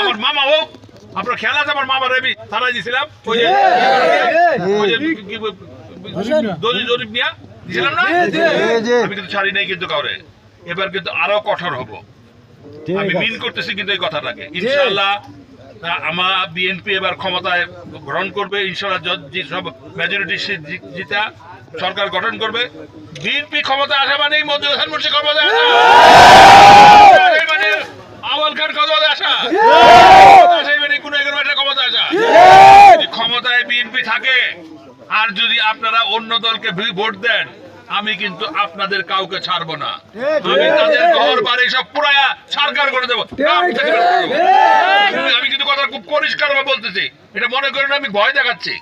আমার মামা হোক, আপনার খেয়াল আছে আমার মামার আমি থানায় দিয়েছিলাম, ওই জরিপ নিয়ে দিয়েছিলাম না, আমি কিন্তু ছাড়ি নাই কিন্তু কাউরে। এবার কিন্তু আরো কঠোর হব, আমি মিন করতেছি কিন্তু এই কথাটাকে। ইনশাআল্লাহ আমার বিএনপি এবার ক্ষমতায় গ্রহণ করবে, ইনশাআল্লাহ সব মেজরিটি জিতা সরকার গঠন করবে। বিএনপি ক্ষমতা আসা মানেই মঞ্জুর হাসান মুন্সি ক্ষমতায় আসা, মানে আওয়াল খান ক্ষমতায় আসা, মানে কোন ক্ষমতা আসা। যদি ক্ষমতায় বিএনপি থাকে আর যদি আপনারা অন্য দলকে ভোট দেন, আমি কিন্তু আপনাদের কাউকে ছাড়বো না, আমি তাদের ঘর বাড়ি সব পুরায়া সরকার করে দেবো। আমি কিন্তু কথা খুব পরিষ্কার ভাবে বলতেছি, এটা মনে করেন আমি ভয় দেখাচ্ছি,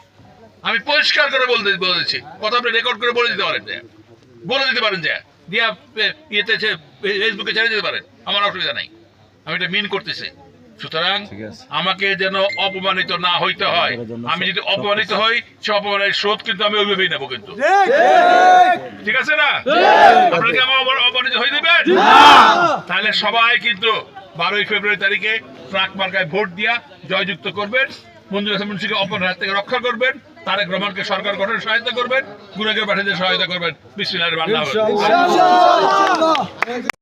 আমি পরিষ্কার করে বলেছি, কথা আপনি রেকর্ড করে বলে দিতে পারেন, যে দিয়া ইয়েতে ফেসবুকে ছেড়ে দিতে পারেন, আমার অসুবিধা নাই, আমি এটা মিন করতেছি। সুতরাং আমাকে যেন অপমানিত না হইতে হয়, আমি যদি অপমানিত হই সে অপমানের শোধ কিন্তু আমি ওইভাবেই নেবো, কিন্তু ঠিক আছে না? আপনাকে আমার অপমানিত হয়ে দেবেন, তাহলে সবাই কিন্তু 12ই ফেব্রুয়ারি তারিখে ট্রাক মার্কায় ভোট দিয়া জয়যুক্ত করবেন, মঞ্জুর হাসান মুন্সিকে অপমানের হাত থেকে রক্ষা করবেন, তারেক রহমানকে সরকার গঠনের সহায়তা করবেন, গুণাগার পাঠীদের সহায়তা করবেন। বিসমিল্লাহির রহমানির রহিম।